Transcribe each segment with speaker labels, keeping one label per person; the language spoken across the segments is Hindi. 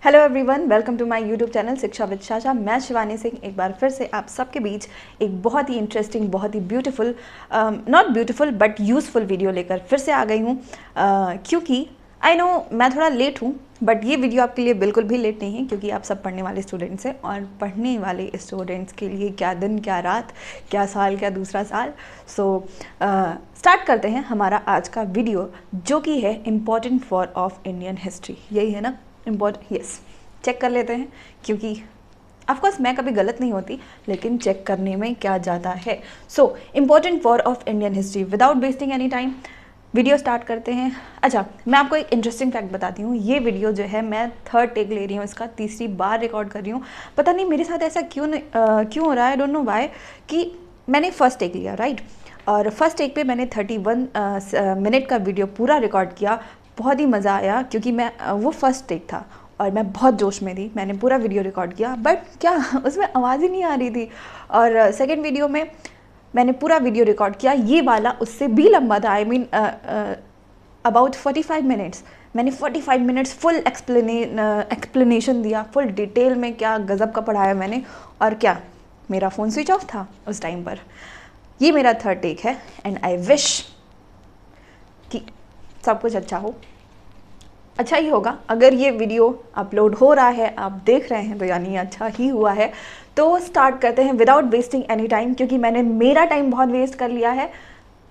Speaker 1: Hello everyone, welcome to my YouTube channel Shiksha with Shasha. मैं शिवानी सिंह एक बार फिर से आप सबके बीच एक बहुत ही इंटरेस्टिंग, बहुत ही beautiful, not beautiful but useful video लेकर फिर से आ गई हूँ। क्योंकि आई नो मैं थोड़ा लेट हूँ, बट ये वीडियो आपके लिए बिल्कुल भी लेट नहीं है, क्योंकि आप सब पढ़ने वाले स्टूडेंट्स हैं और पढ़ने वाले स्टूडेंट्स के लिए क्या दिन क्या रात, क्या साल क्या दूसरा साल। सो स्टार्ट करते हैं हमारा आज का वीडियो, जो कि है important for of Indian history. यही है ना इम्पॉर्टेंट? यस, चेक कर लेते हैं, क्योंकि ऑफकोर्स मैं कभी गलत नहीं होती, लेकिन चेक करने में क्या जाता है। So important for of Indian history, without wasting any time video start करते हैं। अच्छा, मैं आपको एक इंटरेस्टिंग फैक्ट बताती हूँ। ये वीडियो जो है मैं थर्ड टेक ले रही हूँ, इसका तीसरी बार रिकॉर्ड कर रही हूँ। पता नहीं मेरे साथ ऐसा क्यों हो रहा है, आई डोंट नो व्हाई। कि मैंने फर्स्ट टेक लिया, राइट, और फर्स्ट टेक पे मैंने 31 मिनट का वीडियो पूरा रिकॉर्ड किया। बहुत ही मज़ा आया, क्योंकि मैं वो फर्स्ट टेक था और मैं बहुत जोश में थी। मैंने पूरा वीडियो रिकॉर्ड किया, बट क्या उसमें आवाज़ ही नहीं आ रही थी। और सेकंड वीडियो में मैंने पूरा वीडियो रिकॉर्ड किया, ये वाला उससे भी लंबा था। I mean about 45 minutes. मैंने 45 मिनट्स फुल एक्सप्लेनेशन दिया, फुल डिटेल में, क्या गज़ब का पढ़ाया मैंने। और क्या मेरा फ़ोन स्विच ऑफ था उस टाइम पर। ये मेरा थर्ड टेक है एंड आई विश कि सब कुछ अच्छा हो। अच्छा ही होगा। अगर ये वीडियो अपलोड हो रहा है, आप देख रहे हैं, तो यानी अच्छा ही हुआ है। तो स्टार्ट करते हैं विदाउट वेस्टिंग एनी टाइम, क्योंकि मैंने मेरा टाइम बहुत वेस्ट कर लिया है।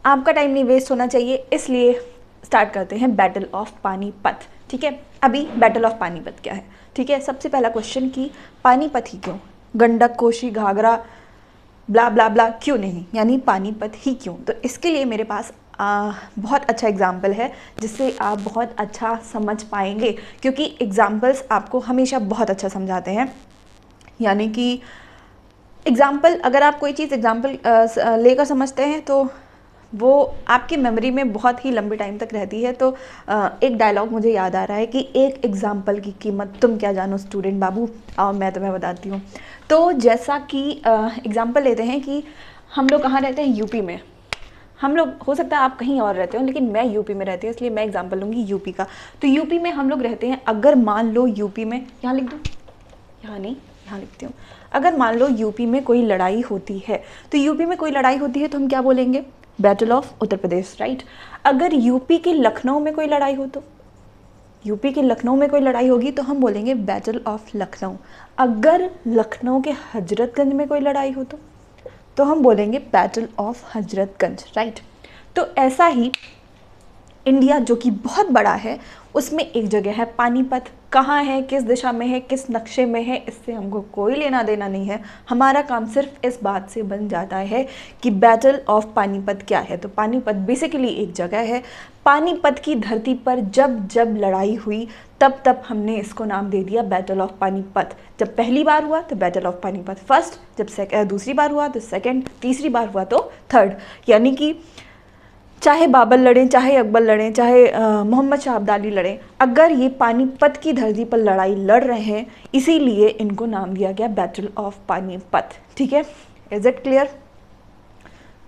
Speaker 1: आपका टाइम नहीं वेस्ट होना चाहिए, इसलिए स्टार्ट करते हैं बैटल ऑफ पानीपत। ठीक है, अभी बैटल ऑफ पानीपत क्या है? ठीक है, सबसे पहला क्वेश्चन कि पानीपत ही क्यों? गंडक, कोशी, घाघरा, ब्ला ब्ला ब्ला क्यों नहीं, यानी पानीपत ही क्यों? तो इसके लिए मेरे पास बहुत अच्छा एग्जाम्पल है, जिससे आप बहुत अच्छा समझ पाएंगे, क्योंकि एग्जाम्पल्स आपको हमेशा बहुत अच्छा समझाते हैं। यानी कि एग्जाम्पल, अगर आप कोई चीज़ एग्जाम्पल लेकर समझते हैं, तो वो आपकी मेमोरी में बहुत ही लंबे टाइम तक रहती है। तो एक डायलॉग मुझे याद आ रहा है कि एक एग्जाम्पल की कीमत तुम क्या जानो स्टूडेंट बाबू, और मैं तुम्हें बताती हूँ। तो जैसा कि एग्जाम्पल लेते हैं कि हम लोग कहाँ रहते हैं, यूपी में। हम लोग, हो सकता है आप कहीं और रहते हो, लेकिन मैं यूपी में रहती हूँ, इसलिए मैं एग्जाम्पल लूँगी यूपी का। तो यूपी में हम लोग रहते हैं। अगर मान लो यूपी में, यहाँ लिख दूँ, यहाँ नहीं, यहाँ लिखती हूँ। अगर मान लो यूपी में कोई लड़ाई होती है, तो यूपी में कोई लड़ाई होती है तो हम क्या बोलेंगे? Battle of Uttar Pradesh, right. अगर यूपी के लखनऊ में कोई लड़ाई हो, तो यूपी के लखनऊ में कोई लड़ाई होगी तो हम बोलेंगे बैटल ऑफ लखनऊ। अगर लखनऊ के हजरतगंज में कोई लड़ाई हो, तो हम बोलेंगे बैटल ऑफ हजरतगंज, राइट। तो ऐसा ही इंडिया, जो कि बहुत बड़ा है, उसमें एक जगह है पानीपत। कहाँ है, किस दिशा में है, किस नक्शे में है, इससे हमको कोई लेना देना नहीं है। हमारा काम सिर्फ इस बात से बन जाता है कि बैटल ऑफ पानीपत क्या है। तो पानीपत बेसिकली एक जगह है। पानीपत की धरती पर जब जब लड़ाई हुई, तब तब हमने इसको नाम दे दिया बैटल ऑफ पानीपत। जब पहली बार हुआ तो बैटल ऑफ पानीपत फर्स्ट, जब दूसरी बार हुआ तो सेकंड, तीसरी बार हुआ तो थर्ड। यानी कि चाहे बाबर लड़ें, चाहे अकबर लड़ें, चाहे मोहम्मद शाह अब्दाली लड़ें, अगर ये पानीपत की धरती पर लड़ाई लड़ रहे हैं, इसीलिए इनको नाम दिया गया बैटल ऑफ पानीपत। ठीक है, इज इट क्लियर?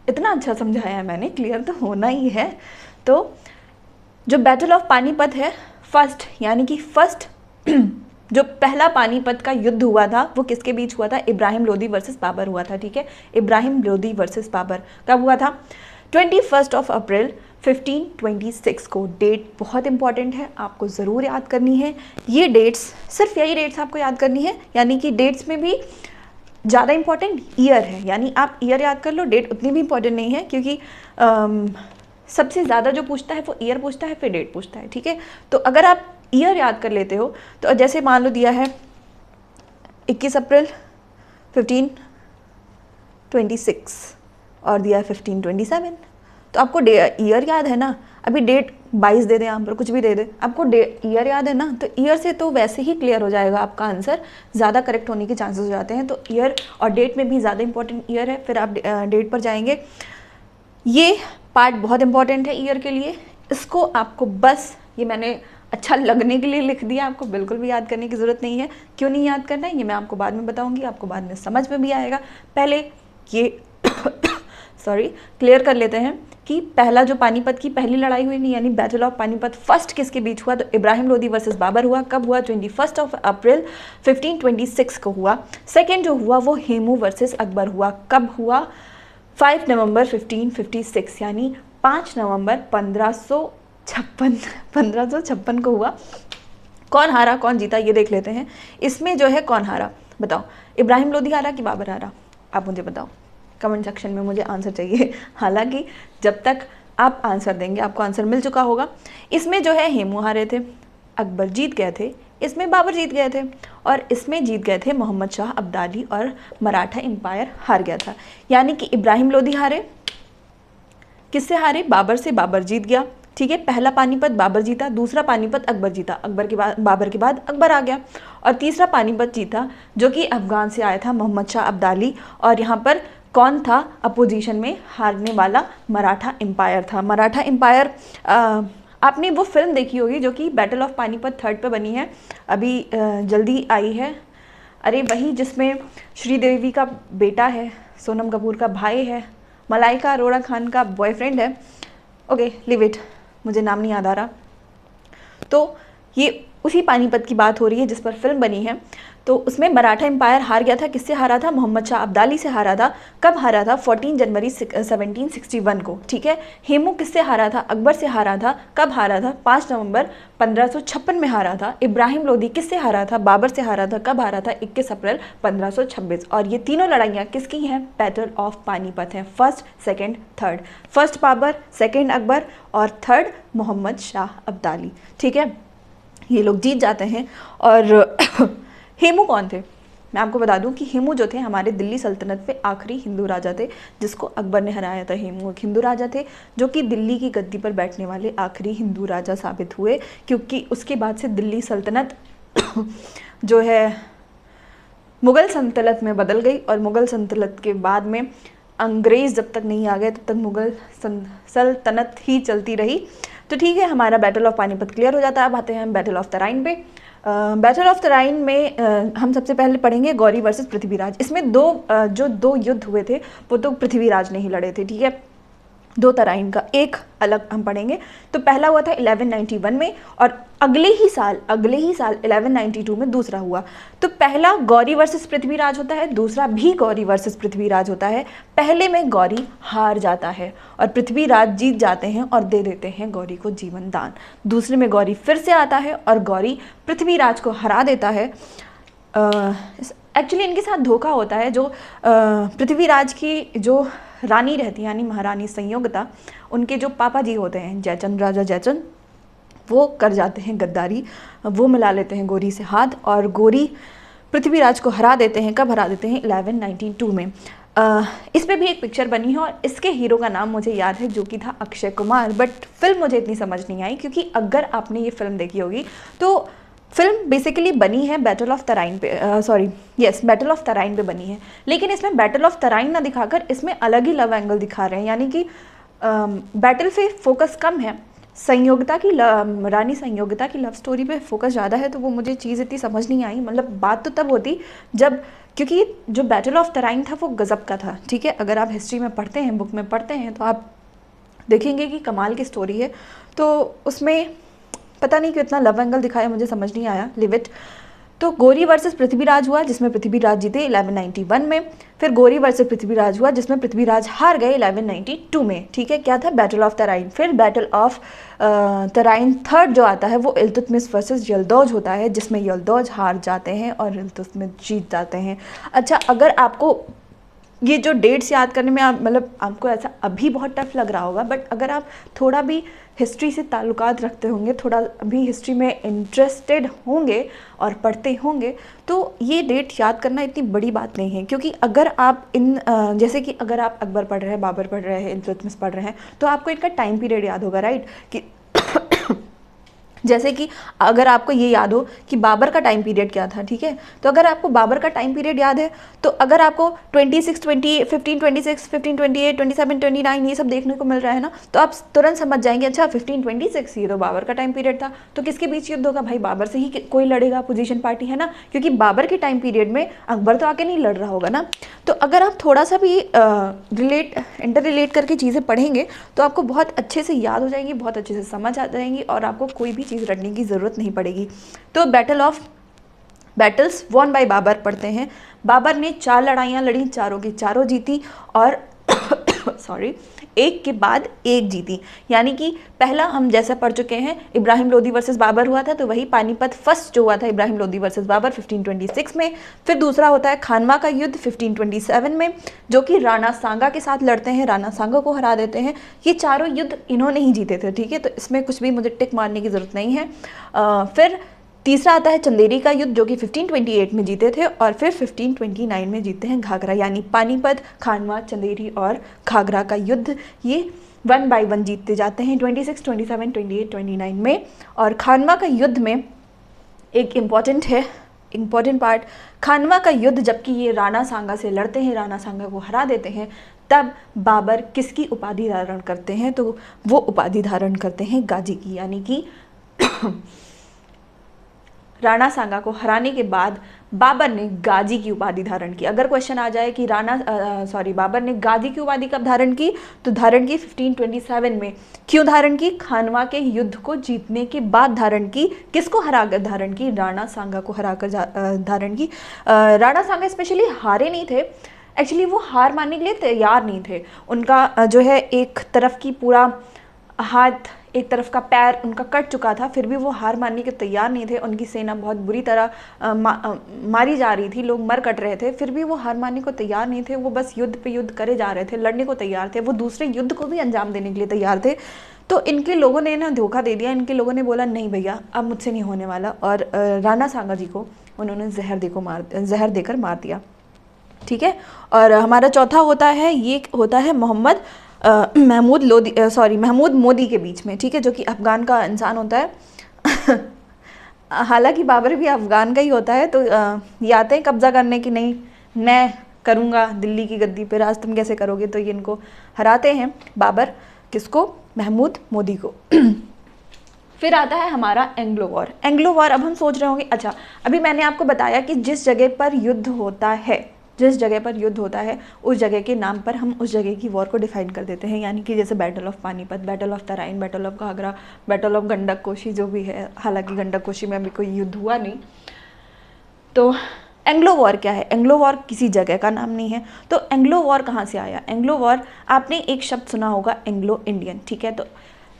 Speaker 1: इतना अच्छा समझाया है मैंने, क्लियर तो होना ही है। तो जो बैटल ऑफ पानीपत है, फर्स्ट, यानी कि फर्स्ट जो पहला पानीपत का युद्ध हुआ था, वो किसके बीच हुआ था? इब्राहिम लोदी वर्सेस बाबर हुआ था। ठीक है, इब्राहिम लोदी वर्सेस बाबर कब हुआ था? 21 अप्रैल 1526 को। डेट बहुत इंपॉर्टेंट है, आपको ज़रूर याद करनी है ये डेट्स। सिर्फ यही डेट्स आपको याद करनी है, यानी कि डेट्स में भी ज़्यादा इंपॉर्टेंट ईयर है। यानी आप ईयर याद कर लो, डेट उतनी भी इंपॉर्टेंट नहीं है, क्योंकि सबसे ज़्यादा जो पूछता है वो ईयर पूछता है, फिर डेट पूछता है। ठीक है, तो अगर आप ईयर याद कर लेते हो, तो जैसे मान लो दिया है 21 अप्रैल 1526 और दिया है 1527, तो आपको ईयर याद है ना। अभी डेट 22 दे दे, यहाँ पर कुछ भी दे दे, आपको ईयर याद है ना। तो ईयर से तो वैसे ही क्लियर हो जाएगा आपका आंसर, ज़्यादा करेक्ट होने के चांसेस हो जाते हैं। तो ईयर और डेट में भी ज़्यादा इंपॉर्टेंट ईयर है, फिर आप डेट पर जाएंगे। ये पार्ट बहुत इंपॉर्टेंट है ईयर के लिए। इसको आपको बस, ये मैंने अच्छा लगने के लिए लिख दिया, आपको बिल्कुल भी याद करने की ज़रूरत नहीं है। क्यों नहीं याद करना है, ये मैं आपको बाद में बताऊँगी, आपको बाद में समझ में भी आएगा। पहले ये सॉरी क्लियर कर लेते हैं कि पहला जो पानीपत की पहली लड़ाई हुई नहीं, यानी बैटल ऑफ पानीपत फर्स्ट किसके बीच हुआ, तो इब्राहिम लोदी वर्सेस बाबर हुआ। कब हुआ? 21 अप्रैल 1526 को हुआ। सेकेंड जो हुआ वो हेमू वर्सेस अकबर हुआ। कब हुआ? 5 नवंबर 1556, यानी 5 नवंबर 1556 को हुआ। कौन हारा कौन जीता ये देख लेते हैं। इसमें जो है कौन हारा बताओ, इब्राहिम लोदी हारा कि बाबर हारा? आप मुझे बताओ कमेंट सेक्शन में, मुझे आंसर चाहिए। हालांकि जब तक आप आंसर देंगे आपको आंसर मिल चुका होगा। इसमें जो है हेमू हारे थे, अकबर जीत गए थे, इसमें बाबर जीत गए थे, और इसमें जीत गए थे मोहम्मद शाह अब्दाली और मराठा एम्पायर हार गया था। यानी कि इब्राहिम लोदी हारे, किससे हारे? बाबर से, बाबर जीत गया। ठीक है, पहला पानीपत बाबर जीता, दूसरा पानीपत अकबर जीता, अकबर के बाद बाबर के बाद अकबर आ गया, और तीसरा पानीपत जीता जो कि अफगान से आया था मोहम्मद शाह अब्दाली। और यहाँ पर कौन था अपोजिशन में हारने वाला? मराठा एम्पायर था। मराठा एम्पायर, आपने वो फिल्म देखी होगी जो कि बैटल ऑफ पानीपत 3 पे बनी है, अभी जल्दी आई है। अरे वही जिसमें श्रीदेवी का बेटा है, सोनम कपूर का भाई है, मलाइका अरोड़ा खान का बॉयफ्रेंड है। ओके लिव इट, मुझे नाम नहीं याद आ रहा। तो ये उसी पानीपत की बात हो रही है जिस पर फिल्म बनी है। तो उसमें मराठा एम्पायर हार गया था। किससे हारा था? मोहम्मद शाह अब्दाली से हारा था। कब हारा था? 14 जनवरी 1761 को। ठीक है, हेमू किससे हारा था? अकबर से हारा था। कब हारा था? 5 नवंबर 1556 में हारा था। इब्राहिम लोदी किससे हारा था? बाबर से हारा था। कब हारा था? 21 अप्रैल 1526। और ये तीनों लड़ाइयाँ किसकी हैं? बैटल ऑफ पानीपत हैं। First, second, third. First Babar, second Akbar और थर्ड मोहम्मद शाह अब्दाली। ठीक है, ये लोग जीत जाते हैं। और हेमू कौन थे? मैं आपको बता दूं कि हेमू जो थे हमारे दिल्ली सल्तनत पे आखिरी हिंदू राजा थे जिसको अकबर ने हराया था। हेमू एक हिंदू राजा थे जो कि दिल्ली की गद्दी पर बैठने वाले आखिरी हिंदू राजा साबित हुए, क्योंकि उसके बाद से दिल्ली सल्तनत जो है मुग़ल सल्तनत में बदल गई, और मुग़ल सल्तनत के बाद में अंग्रेज़ जब तक नहीं आ गए तब तक मुग़ल सल्तनत ही चलती रही। तो ठीक है, हमारा बैटल ऑफ पानीपत क्लियर हो जाता है। अब आते हैं हम बैटल ऑफ तराइन पे। बैटल ऑफ तराइन में हम सबसे पहले पढ़ेंगे गौरी वर्सेस पृथ्वीराज। इसमें दो युद्ध हुए थे वो तो पृथ्वीराज ने ही लड़े थे। ठीक है, 2 तराइन का एक अलग हम पढ़ेंगे। तो पहला हुआ था 1191 में, और अगले ही साल 1192 में दूसरा हुआ। तो पहला गौरी वर्सेस पृथ्वीराज होता है, दूसरा भी गौरी वर्सेस पृथ्वीराज होता है। पहले में गौरी हार जाता है और पृथ्वीराज जीत जाते हैं और दे देते हैं गौरी को जीवन दान। दूसरे में गौरी फिर से आता है और गौरी पृथ्वीराज को हरा देता है। एक्चुअली इनके साथ धोखा होता है। जो पृथ्वीराज की जो रानी रहती है यानी महारानी संयोगता, उनके जो पापा जी होते हैं जयचंद, राजा जयचंद, वो कर जाते हैं गद्दारी, वो मिला लेते हैं गौरी से हाथ और गौरी पृथ्वीराज को हरा देते हैं। कब हरा देते हैं? 1192 में। इस पे भी एक पिक्चर बनी है और इसके हीरो का नाम मुझे याद है जो कि था अक्षय कुमार, बट फिल्म मुझे इतनी समझ नहीं आई, क्योंकि अगर आपने ये फिल्म देखी होगी तो फिल्म बेसिकली बनी है बैटल ऑफ तराइन पे, बैटल ऑफ तराइन पे बनी है, लेकिन इसमें बैटल ऑफ तराइन ना दिखाकर इसमें अलग ही लव एंगल दिखा रहे हैं। यानी कि बैटल पे फोकस कम है, संयोगिता की रानी संयोगिता की लव स्टोरी पे फोकस ज़्यादा है। तो वो मुझे चीज़ इतनी समझ नहीं आई। मतलब बात तो तब होती जब, क्योंकि जो बैटल ऑफ तराइन था वो गज़ब का था। ठीक है, अगर आप हिस्ट्री में पढ़ते हैं, बुक में पढ़ते हैं, तो आप देखेंगे कि कमाल की स्टोरी है। तो उसमें पता नहीं कितना लव एंगल दिखाया, मुझे समझ नहीं आया। Live it. तो गौरी वर्सेस पृथ्वीराज हुआ जिसमें पृथ्वीराज जीते 1191 में। फिर गौरी वर्सेस पृथ्वीराज हुआ जिसमें पृथ्वीराज हार गए 1192 में। ठीक है, क्या था? Battle of Tarain. फिर बैटल ऑफ तराइन थर्ड जो आता है वो इल्तुतमिश वर्सेस यल्दौज होता है, जिसमें यल्दौज हार जाते हैं और इल्तुतमिश जीत जाते हैं। अच्छा, अगर आपको ये जो डेट्स याद करने में मतलब आपको ऐसा अभी बहुत टफ लग रहा होगा, बट अगर आप थोड़ा भी हिस्ट्री से ताल्लुकात रखते होंगे, थोड़ा अभी हिस्ट्री में इंटरेस्टेड होंगे और पढ़ते होंगे, तो ये डेट याद करना इतनी बड़ी बात नहीं है। क्योंकि अगर आप जैसे कि अगर आप अकबर पढ़ रहे हैं, बाबर पढ़ रहे हैं, इल्तुतमिश पढ़ रहे हैं, तो आपको इनका टाइम पीरियड याद होगा, राइट? कि जैसे कि अगर आपको ये याद हो कि बाबर का टाइम पीरियड क्या था, ठीक है, तो अगर आपको बाबर का टाइम पीरियड याद है तो अगर आपको 26 20 15 26 15 28 27 29 ये सब देखने को मिल रहा है ना, तो आप तुरंत समझ जाएंगे अच्छा 15 26 ये तो बाबर का टाइम पीरियड था, तो किसके बीच युद्ध होगा, भाई बाबर से ही कोई लड़ेगा, अपोजिशन पार्टी है ना, क्योंकि बाबर के टाइम पीरियड में अकबर तो आके नहीं लड़ रहा होगा ना। तो अगर आप थोड़ा सा भी इंटर रिलेट करके चीज़ें पढ़ेंगे तो आपको बहुत अच्छे से याद हो जाएंगी, बहुत अच्छे से समझ आ जाएंगी और आपको कोई भी चीज़ रटने की ज़रूरत नहीं पड़ेगी। तो बैटल्स वॉन बाय बाबर पढ़ते हैं। बाबर ने 4 लड़ाइयाँ लड़ी, चारों की चारों जीती और सॉरी एक के बाद एक जीती। यानी कि पहला हम जैसा पढ़ चुके हैं इब्राहिम लोदी वर्सेस बाबर हुआ था, तो वही पानीपत फर्स्ट जो हुआ था इब्राहिम लोदी वर्सेस बाबर 1526 में। फिर दूसरा होता है खानवा का युद्ध 1527 में, जो कि राणा सांगा के साथ लड़ते हैं, राणा सांगा को हरा देते हैं। ये चारों युद्ध इन्होंने ही जीते थे, ठीक है, तो इसमें कुछ भी मुझे टिक मारने की ज़रूरत नहीं है। फिर तीसरा आता है चंदेरी का युद्ध जो कि 1528 में जीते थे और फिर 1529 में जीते हैं घाघरा, यानी पानीपत, खानवा, चंदेरी और घाघरा का युद्ध ये 1 बाय 1 जीतते जाते हैं 26, 27, 28, 29 में। और खानवा का युद्ध में एक इम्पॉर्टेंट पार्ट, खानवा का युद्ध जबकि ये राणा सांगा से लड़ते हैं, राणा सांगा को हरा देते हैं, तब बाबर किसकी उपाधि धारण करते हैं, तो वो उपाधि धारण करते हैं गाजी की, यानी कि राणा सांगा को हराने के बाद बाबर ने गाजी की उपाधि धारण की। अगर क्वेश्चन आ जाए कि बाबर ने गाजी की उपाधि कब धारण की, तो धारण की 1527 में। क्यों धारण की? खानवा के युद्ध को जीतने के बाद धारण की। किसको हराकर धारण की? राणा सांगा को हराकर धारण की। राणा सांगा स्पेशली हारे नहीं थे, एक्चुअली वो हार मानने के लिए तैयार नहीं थे। उनका जो है एक तरफ की पूरा हाथ, एक तरफ का पैर उनका कट चुका था, फिर भी वो हार मानने के तैयार नहीं थे। उनकी सेना बहुत बुरी तरह मारी जा रही थी, लोग मर कट रहे थे, फिर भी वो हार मानने को तैयार नहीं थे। वो बस युद्ध पे युद्ध करे जा रहे थे, लड़ने को तैयार थे, वो दूसरे युद्ध को भी अंजाम देने के लिए तैयार थे। तो इनके लोगों ने ना धोखा दे दिया, इनके लोगों ने बोला नहीं भैया अब मुझसे नहीं होने वाला, और राणा सांगा जी को उन्होंने जहर देकर मार दिया, ठीक है। और हमारा चौथा होता है, ये होता है महमूद मोदी के बीच में, ठीक है, जो कि अफ़गान का इंसान होता है हालांकि बाबर भी अफ़गान का ही होता है। तो ये आते हैं कब्ज़ा करने की, नहीं मैं करूँगा दिल्ली की गद्दी पे राज, तुम कैसे करोगे, तो ये इनको हराते हैं बाबर, किसको? महमूद मोदी को फिर आता है हमारा एंग्लो वॉर। अब हम सोच रहे होंगे अच्छा अभी मैंने आपको बताया कि जिस जगह पर युद्ध होता है उस जगह के नाम पर हम उस जगह की वॉर को डिफाइन कर देते हैं, यानी कि जैसे battle of Panipat, battle of Tarain, battle of Ghaghra, battle of Gandak Kosi जो भी है, हालांकि गंडक कोशी में अभी कोई युद्ध हुआ नहीं। तो एंग्लो वॉर क्या है? एंग्लो वॉर किसी जगह का नाम नहीं है। तो एंग्लो वॉर कहाँ से आया? एंग्लो वॉर, आपने एक शब्द सुना होगा एंग्लो इंडियन, ठीक है। तो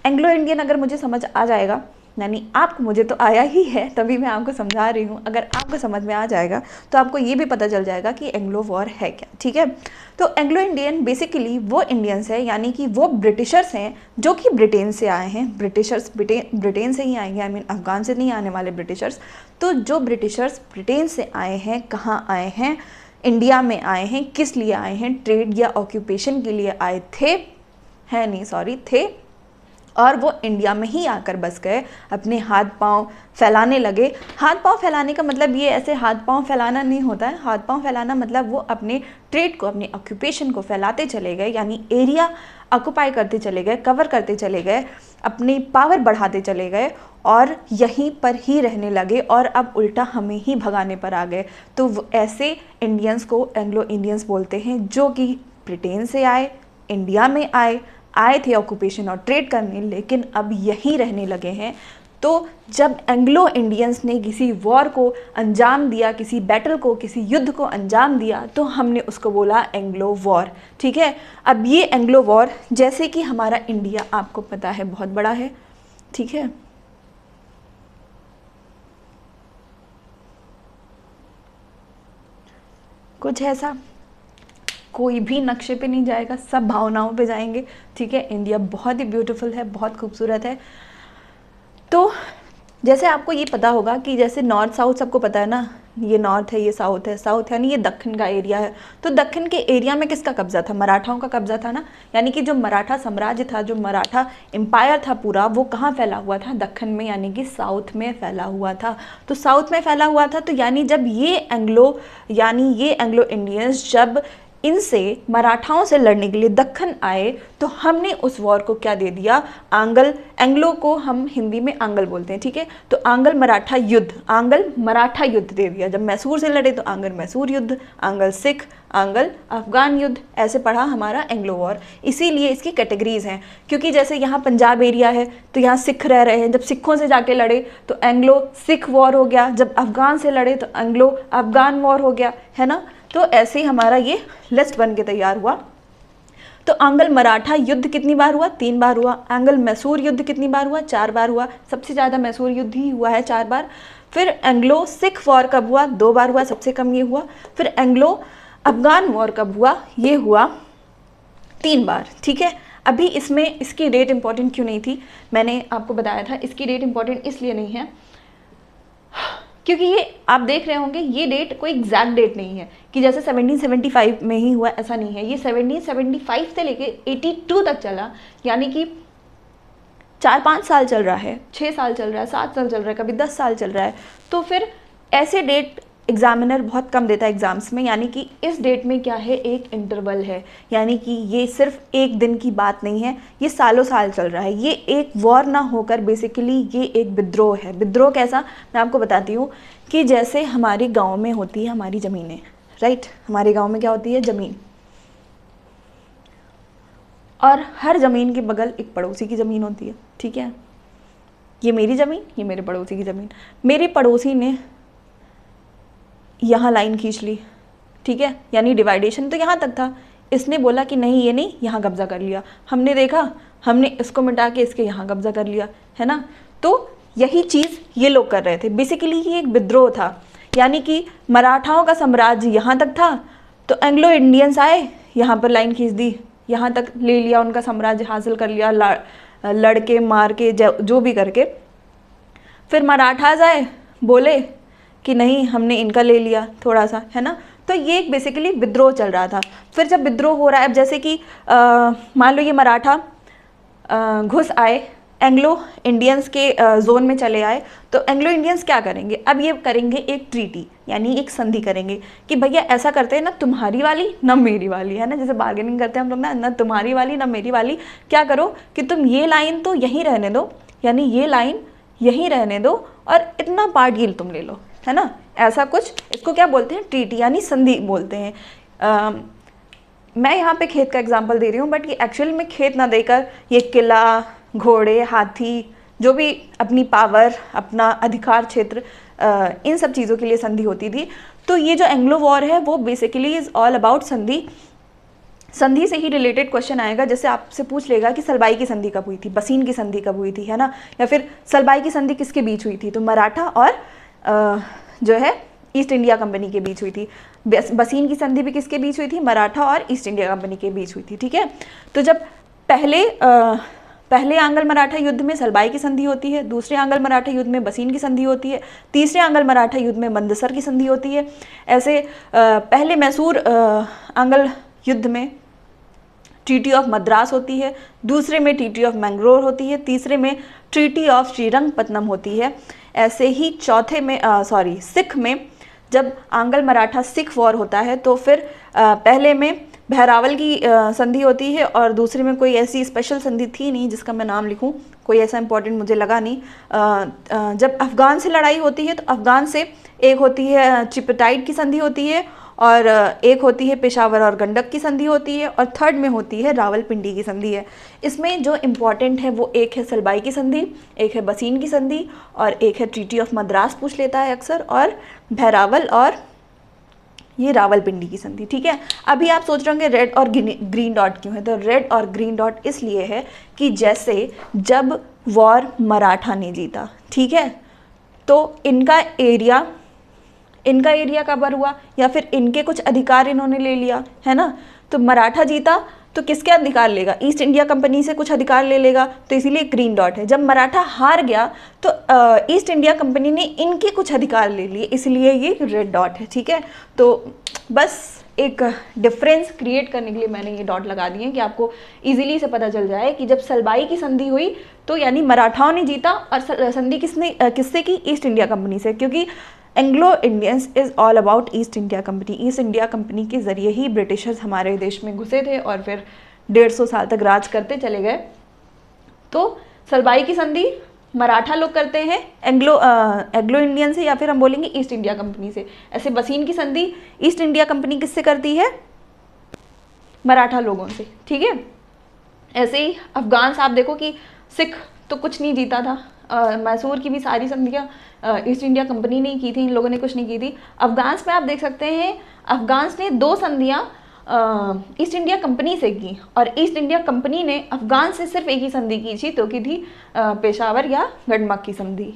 Speaker 1: एंग्लो इंडियन अगर मुझे समझ आ जाएगा, यानी आपको, मुझे तो आया ही है तभी मैं आपको समझा रही हूँ, अगर आपको समझ में आ जाएगा तो आपको ये भी पता चल जाएगा कि एंग्लो वॉर है क्या, ठीक है। तो एंग्लो इंडियन बेसिकली वो इंडियंस है, यानी कि वो ब्रिटिशर्स हैं जो कि ब्रिटेन से आए हैं। ब्रिटिशर्स ब्रिटेन से ही आएंगे, आई मीन अफगान से नहीं आने वाले ब्रिटिशर्स। तो जो ब्रिटिशर्स ब्रिटेन से आए हैं, कहाँ आए हैं? इंडिया में आए हैं। किस लिए आए हैं? ट्रेड या ऑक्यूपेशन के लिए आए थे, थे, और वो इंडिया में ही आकर बस गए, अपने हाथ पांव फैलाने लगे। हाथ पांव फैलाने का मतलब ये ऐसे हाथ पांव फैलाना नहीं होता है। हाथ पांव फैलाना मतलब वो अपने ट्रेड को, अपने ऑक्यूपेशन को फैलाते चले गए, यानी एरिया ऑक्यूपाई करते चले गए, कवर करते चले गए, अपनी पावर बढ़ाते चले गए और यहीं पर ही रहने लगे, और अब उल्टा हमें ही भगाने पर आ गए। तो ऐसे इंडियंस को एंग्लो इंडियंस बोलते हैं, जो कि ब्रिटेन से आए, इंडिया में आए थे ऑक्यूपेशन और ट्रेड करने, लेकिन अब यहीं रहने लगे हैं। तो जब एंग्लो इंडियंस ने किसी वॉर को अंजाम दिया, किसी बैटल को, किसी युद्ध को अंजाम दिया, तो हमने उसको बोला एंग्लो वॉर, ठीक है। अब ये एंग्लो वॉर, जैसे कि हमारा इंडिया आपको पता है बहुत बड़ा है, ठीक है, कुछ ऐसा कोई भी नक्शे पे नहीं जाएगा, सब भावनाओं पे जाएंगे, ठीक है। इंडिया बहुत ही ब्यूटीफुल है, बहुत खूबसूरत है। तो जैसे आपको ये पता होगा कि जैसे नॉर्थ साउथ सबको पता है ना, ये नॉर्थ है, ये साउथ है, साउथ यानी ये दक्षिण का एरिया है। तो दक्षिण के एरिया में किसका कब्जा था? मराठाओं का कब्जा था ना। यानी कि जो मराठा साम्राज्य था, जो मराठा एम्पायर था पूरा, वो कहाँ फैला हुआ था? दक्षिण में, यानी कि साउथ में फैला हुआ था। तो साउथ में फैला हुआ था, तो यानी जब ये एंग्लो इंडियंस जब इनसे मराठाओं से लड़ने के लिए दक्खन आए, तो हमने उस वॉर को क्या दे दिया? एंग्लो को हम हिंदी में आंगल बोलते हैं, ठीक है। तो आंगल मराठा युद्ध दे दिया। जब मैसूर से लड़े तो आंगल मैसूर युद्ध, आंगल सिख, आंगल अफगान युद्ध, ऐसे पढ़ा हमारा एंग्लो वॉर। इसीलिए इसकी कैटेगरीज हैं, क्योंकि जैसे यहाँ पंजाब एरिया है तो यहाँ सिख रह रहे हैं, जब सिखों से जाके लड़े तो एंग्लो सिख वॉर हो गया, जब अफगान से लड़े तो एंग्लो अफगान वॉर हो गया, है ना। तो ऐसे ही हमारा ये लिस्ट बन के तैयार हुआ। तो आंगल मराठा युद्ध कितनी बार हुआ? 3 बार हुआ। आंगल मैसूर युद्ध कितनी बार हुआ? 4 बार हुआ। सबसे ज़्यादा मैसूर युद्ध ही हुआ है, 4 बार। फिर एंग्लो सिख वॉर कब हुआ? 2 बार हुआ, सबसे कम ये हुआ। फिर एंग्लो अफगान वॉर कब हुआ? ये हुआ 3 बार, ठीक है। अभी इसमें इसकी डेट इंपॉर्टेंट क्यों नहीं थी? मैंने आपको बताया था इसकी डेट इंपॉर्टेंट इसलिए नहीं है क्योंकि ये आप देख रहे होंगे, ये डेट कोई एग्जैक्ट डेट नहीं है कि जैसे 1775 में ही हुआ, ऐसा नहीं है। ये 1775 से लेके 82 तक चला, यानी कि 4-5 साल चल रहा है, 6 साल चल रहा है, 7 साल चल रहा है, कभी 10 साल चल रहा है। तो फिर ऐसे डेट एग्जामिनर बहुत कम देता है एग्जाम्स में, यानी कि इस डेट में क्या है? एक इंटरवल है, यानी कि ये सिर्फ एक दिन की बात नहीं है, ये सालों साल चल रहा है। ये एक वॉर ना होकर बेसिकली ये एक विद्रोह है। विद्रोह कैसा? मैं आपको बताती हूँ कि जैसे हमारे गांव में होती है हमारी ज़मीनें, राइट। हमारे गांव में क्या होती है? ज़मीन, और हर ज़मीन के बगल एक पड़ोसी की ज़मीन होती है, ठीक है। ये मेरी ज़मीन, ये मेरे पड़ोसी की ज़मीन। मेरे पड़ोसी ने यहाँ लाइन खींच ली, ठीक है, यानी डिवाइडेशन तो यहाँ तक था। इसने बोला कि नहीं, ये नहीं, यहाँ कब्जा कर लिया। हमने देखा, हमने इसको मिटा के इसके यहाँ कब्जा कर लिया, है ना। तो यही चीज़ ये लोग कर रहे थे। बेसिकली ये एक विद्रोह था, यानी कि मराठाओं का साम्राज्य यहाँ तक था, तो एंग्लो इंडियंस आए, यहाँ पर लाइन खींच दी, यहाँ तक ले लिया, उनका साम्राज्य हासिल कर लिया, लड़के मार के, जो भी करके। फिर मराठाज आए, बोले कि नहीं, हमने इनका ले लिया थोड़ा सा, है ना। तो ये एक बेसिकली विद्रोह चल रहा था। फिर जब विद्रोह हो रहा है, अब जैसे कि मान लो ये मराठा घुस आए, एंग्लो इंडियंस के जोन में चले आए, तो एंग्लो इंडियंस क्या करेंगे? अब ये करेंगे एक ट्रीटी, यानी एक संधि करेंगे कि भैया ऐसा करते हैं ना, तुम्हारी वाली ना मेरी वाली, है ना। जैसे बार्गेनिंग करते हैं हम लोग ना तुम्हारी वाली ना मेरी वाली, क्या करो कि तुम ये लाइन तो यहीं रहने दो, यानी ये लाइन यहीं रहने दो, और इतना पार्ट ये तुम ले लो, है ना। ऐसा कुछ, इसको क्या बोलते हैं? ट्रीटी, यानी संधि बोलते हैं। मैं यहाँ पे खेत का एग्जांपल दे रही हूँ, बट ये एक्चुअल में खेत ना देकर ये किला, घोड़े, हाथी, जो भी अपनी पावर, अपना अधिकार क्षेत्र, इन सब चीज़ों के लिए संधि होती थी। तो ये जो एंग्लो वॉर है वो बेसिकली इज़ ऑल अबाउट संधि। संधि से ही रिलेटेड क्वेश्चन आएगा, जैसे आपसे पूछ लेगा कि सलबाई की संधि कब हुई थी, बसीन की संधि कब हुई थी, है ना। या फिर सलबाई की संधि किसके बीच हुई थी? तो मराठा और जो है ईस्ट इंडिया कंपनी के बीच हुई थी। बसीन की संधि भी किसके बीच हुई थी? मराठा और ईस्ट इंडिया कंपनी के बीच हुई थी, ठीक है। तो जब पहले आंग्ल मराठा युद्ध में सलबाई की संधि होती है, दूसरे आंग्ल मराठा युद्ध में बसीन की संधि होती है, तीसरे आंग्ल मराठा युद्ध में मंदसर की संधि होती है। ऐसे पहले मैसूर आंग्ल युद्ध में ट्रीटी ऑफ मद्रास होती है, दूसरे में ट्रीटी ऑफ मैंगलोर होती है, तीसरे में ट्रीटी ऑफ श्रीरंगपट्टनम होती है। ऐसे ही चौथे में सिख में जब आंग्ल मराठा सिख वॉर होता है, तो फिर पहले में बहरावल की संधि होती है, और दूसरे में कोई ऐसी स्पेशल संधि थी नहीं जिसका मैं नाम लिखूं, कोई ऐसा इंपॉर्टेंट मुझे लगा नहीं। जब अफ़गान से लड़ाई होती है, तो अफ़गान से एक होती है चिपटाइट की संधि होती है, और एक होती है पेशावर और गंडक की संधि होती है, और थर्ड में होती है रावलपिंडी की संधि है। इसमें जो इम्पॉर्टेंट है वो एक है सलबाई की संधि, एक है बसीन की संधि, और एक है ट्रीटी ऑफ मद्रास पूछ लेता है अक्सर, और बहरावल और ये रावलपिंडी की संधि, ठीक है। अभी आप सोच रहे होंगे रेड और ग्रीन डॉट क्यों है? तो रेड और ग्रीन डॉट इसलिए है कि जैसे जब वॉर मराठा ने जीता, ठीक है, तो इनका एरिया कवर हुआ, या फिर इनके कुछ अधिकार इन्होंने ले लिया, है ना। तो मराठा जीता तो किसके अधिकार लेगा? ईस्ट इंडिया कंपनी से कुछ अधिकार ले लेगा, तो इसीलिए ग्रीन डॉट है। जब मराठा हार गया तो ईस्ट इंडिया कंपनी ने इनके कुछ अधिकार ले लिए, इसलिए ये रेड डॉट है। ठीक है, तो बस एक डिफरेंस क्रिएट करने के लिए मैंने ये डॉट लगा दिए कि आपको इजीली से पता चल जाए कि जब सलबाई की संधि हुई तो यानी मराठाओं ने जीता, और संधि किससे की? ईस्ट इंडिया कंपनी से, क्योंकि Anglo Indians is all about east India company. East India company के ज़रिए ही ब्रिटिशर्स हमारे देश में घुसे थे और फिर 150 साल तक राज करते चले गए। तो सलबाई की संधि मराठा लोग करते हैं एंग्लो इंडियन से, या फिर हम बोलेंगे ईस्ट इंडिया कंपनी से। ऐसे बसीन की संधि ईस्ट इंडिया कंपनी किससे करती है? मराठा लोगों से। ठीक है, ऐसे ही अफगान आप देखो कि सिख तो कुछ नहीं जीता था, मैसूर की भी सारी संधियाँ ईस्ट इंडिया कंपनी ने की थी, इन लोगों ने कुछ नहीं की थी। अफगान में आप देख सकते हैं अफगान ने 2 संधियाँ ईस्ट इंडिया कंपनी से की, और ईस्ट इंडिया कंपनी ने अफगान से सिर्फ एक ही संधि की थी, तो की थी पेशावर या गढ़मक की संधि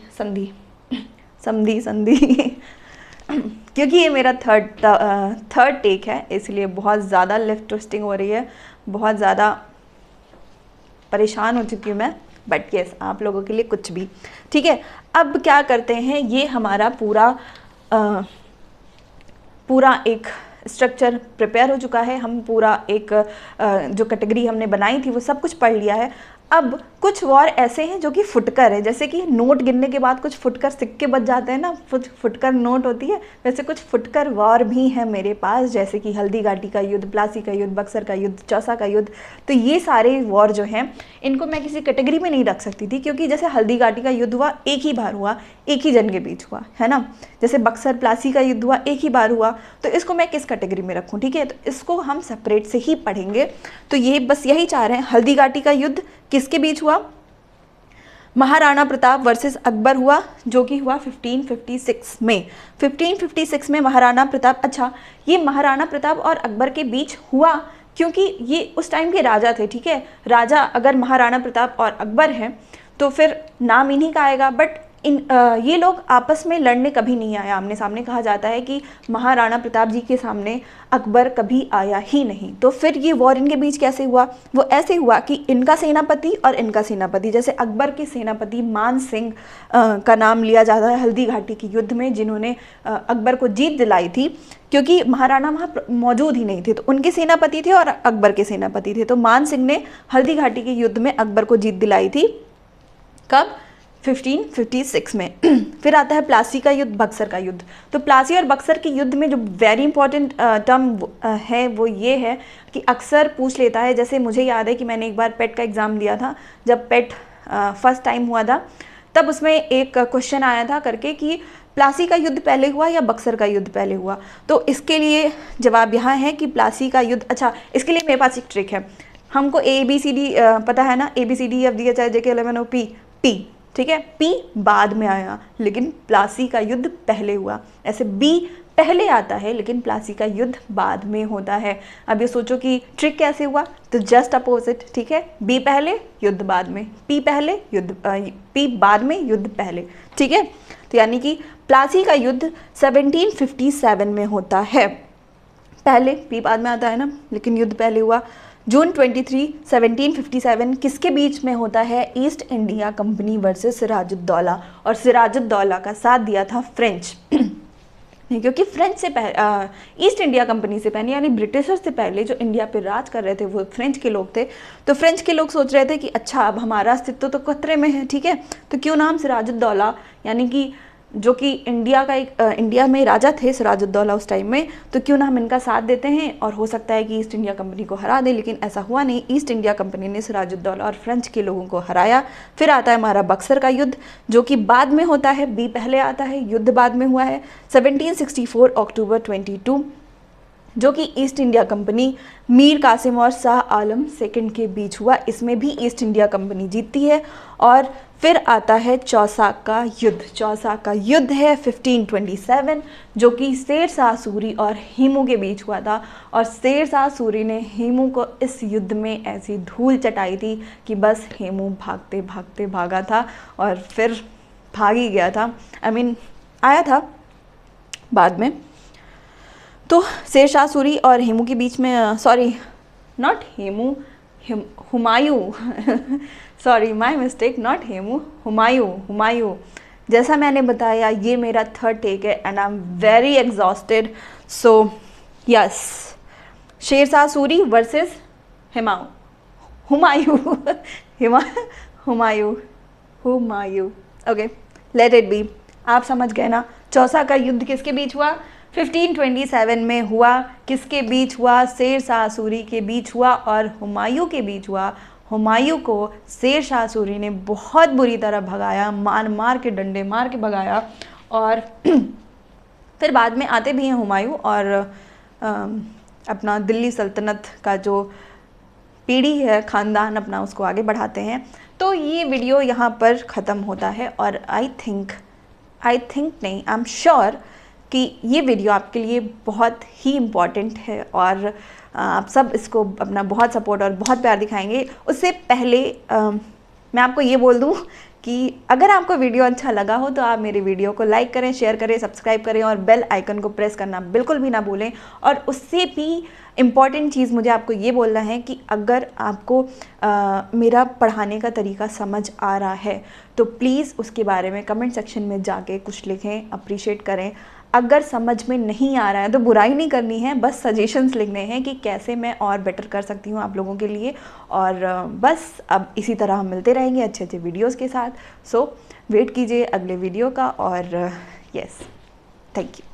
Speaker 1: क्योंकि ये मेरा थर्ड टेक है, इसलिए बहुत ज़्यादा लेफ्ट ट्विस्टिंग हो रही है, बहुत ज़्यादा परेशान हो चुकी हूँ मैं, बट यस आप लोगों के लिए कुछ भी। ठीक है, अब क्या करते हैं, ये हमारा पूरा एक स्ट्रक्चर प्रिपेयर हो चुका है। हम पूरा एक जो कैटेगरी हमने बनाई थी वो सब कुछ पढ़ लिया है। अब कुछ वॉर ऐसे हैं जो कि फुटकर है, जैसे कि नोट गिनने के बाद कुछ फुटकर सिक्के बच जाते हैं ना, फुटकर नोट होती है, वैसे कुछ फुटकर वॉर भी है मेरे पास, जैसे कि हल्दी घाटी का युद्ध, प्लासी का युद्ध, बक्सर का युद्ध, चौसा का युद्ध। तो ये सारे वॉर जो हैं इनको मैं किसी कैटेगरी में नहीं रख सकती थी, क्योंकि जैसे हल्दी घाटी का युद्ध हुआ एक ही बार हुआ, एक ही जन के बीच हुआ है ना, जैसे बक्सर प्लासी का युद्ध हुआ एक ही बार हुआ, तो इसको मैं किस कैटेगरी में रखूँ? ठीक है, तो इसको हम सेपरेट से ही पढ़ेंगे। तो ये बस यही चाह रहे हैं, हल्दी घाटी का युद्ध किसके बीच हुआ? महाराणा प्रताप वर्सेस अकबर हुआ, जो कि हुआ 1556 में। 1556 में महाराणा प्रताप, अच्छा ये महाराणा प्रताप और अकबर के बीच हुआ क्योंकि ये उस टाइम के राजा थे। ठीक है, राजा अगर महाराणा प्रताप और अकबर हैं तो फिर नाम इन्हीं का आएगा, बट ये लोग आपस में लड़ने कभी नहीं आया आमने सामने। कहा जाता है कि महाराणा प्रताप जी के सामने अकबर कभी आया ही नहीं। तो फिर ये वॉर इनके बीच कैसे हुआ? वो ऐसे हुआ कि इनका सेनापति और इनका सेनापति, जैसे अकबर के सेनापति मान सिंह का नाम लिया जाता है हल्दी घाटी के युद्ध में, जिन्होंने अकबर को जीत दिलाई थी, क्योंकि महाराणा वहाँ मौजूद ही नहीं थे, तो उनके सेनापति थे और अकबर के सेनापति थे। तो मान सिंह ने हल्दी घाटी के युद्ध में अकबर को जीत दिलाई थी। कब? 1556 में। फिर आता है प्लासी का युद्ध, बक्सर का युद्ध। तो प्लासी और बक्सर के युद्ध में जो वेरी इंपॉर्टेंट टर्म है वो ये है कि अक्सर पूछ लेता है, जैसे मुझे याद है कि मैंने एक बार पेट का एग्ज़ाम दिया था, जब पेट फर्स्ट टाइम हुआ था, तब उसमें एक क्वेश्चन आया था करके कि प्लासी का युद्ध पहले हुआ या बक्सर का युद्ध पहले हुआ। तो इसके लिए जवाब यहाँ है कि प्लासी का युद्ध। अच्छा, इसके लिए मेरे पास एक ट्रिक है, हमको ABCD पता है ना, ABCD JK L M N O P T, ठीक है, P बाद में आया लेकिन प्लासी का युद्ध पहले हुआ। ऐसे B पहले आता है लेकिन प्लासी का युद्ध बाद में होता है। अब ये सोचो कि ट्रिक कैसे हुआ, तो जस्ट अपोजिट। ठीक है, B पहले युद्ध बाद में, P पहले युद्ध P बाद में युद्ध पहले। ठीक है, तो यानी कि प्लासी का युद्ध 1757 में होता है, पहले P बाद में आता है ना, लेकिन युद्ध पहले हुआ। जून 23, 1757 किसके बीच में होता है? East India Company versus Sirajuddaula, और सिराजुद्दौला का साथ दिया था फ्रेंच क्योंकि फ्रेंच से पहले, ईस्ट इंडिया कंपनी से पहले यानी ब्रिटिशर से पहले जो इंडिया पे राज कर रहे थे वो फ्रेंच के लोग थे। तो फ्रेंच के लोग सोच रहे थे कि अच्छा अब हमारा अस्तित्व तो खतरे में है, ठीक है, तो क्यों ना हम सिराजुद्दौला, यानी कि जो कि इंडिया में राजा थे सिराजुद्दौला उस टाइम में, तो क्यों ना हम इनका साथ देते हैं और हो सकता है कि ईस्ट इंडिया कंपनी को हरा दें। लेकिन ऐसा हुआ नहीं, ईस्ट इंडिया कंपनी ने सिराजुद्दौला और फ्रेंच के लोगों को हराया। फिर आता है हमारा बक्सर का युद्ध, जो कि बाद में होता है, बी पहले आता है, युद्ध बाद में हुआ है। 1764 अक्टूबर 22, जो कि East India Company Mir Qasim और शाह आलम सेकंड के बीच हुआ। इसमें भी ईस्ट इंडिया कंपनी जीतती है। और फिर आता है चौसा का युद्ध। चौसा का युद्ध है 1527, जो कि शेर शाह सूरी और हेमू के बीच हुआ था। और शेर शाह सूरी ने हेमू को इस युद्ध में ऐसी धूल चटाई थी कि बस हेमू भागते भागते भागा था और फिर भाग ही गया था, आया था बाद में। तो शेर शाह सूरी और हेमू के बीच में not Hemu, Humayun sorry my mistake, not Hemu, Humayun, Humayun. जैसा मैंने बताया ये मेरा थर्ड टेक है and I am very exhausted. So yes, Sher Shah Suri versus Humayun, Humayun Humayun, Humayun. Okay, let it be. आप समझ गए ना। चौसा का युद्ध किसके बीच हुआ? 1527 में हुआ। किसके बीच हुआ? शेरशाह सूरी के बीच हुआ और हुमायूं के बीच हुआ। हुमायूं को शेरशाह सूरी ने बहुत बुरी तरह भगाया, मार मार के, डंडे मार के भगाया। और फिर बाद में आते भी हैं हुमायूं और अपना दिल्ली सल्तनत का जो पीढ़ी है, ख़ानदान अपना, उसको आगे बढ़ाते हैं। तो ये वीडियो यहाँ पर ख़त्म होता है और आई थिंक नहीं, आई एम श्योर कि ये वीडियो आपके लिए बहुत ही इम्पॉर्टेंट है और आप सब इसको अपना बहुत सपोर्ट और बहुत प्यार दिखाएंगे। उससे पहले मैं आपको ये बोल दूँ कि अगर आपको वीडियो अच्छा लगा हो तो आप मेरे वीडियो को लाइक करें, शेयर करें, सब्सक्राइब करें और बेल आइकन को प्रेस करना बिल्कुल भी ना भूलें। और उससे भी इम्पॉर्टेंट चीज़ मुझे आपको ये बोलना है कि अगर आपको मेरा पढ़ाने का तरीका समझ आ रहा है तो प्लीज़ उसके बारे में कमेंट सेक्शन में जाके कुछ लिखें, अप्रिशिएट करें। अगर समझ में नहीं आ रहा है तो बुराई नहीं करनी है, बस सजेशंस लिखने हैं कि कैसे मैं और बेटर कर सकती हूँ आप लोगों के लिए। और बस अब इसी तरह हम मिलते रहेंगे अच्छे अच्छे वीडियोज़ के साथ। सो वेट कीजिए अगले वीडियो का और यस, थैंक यू।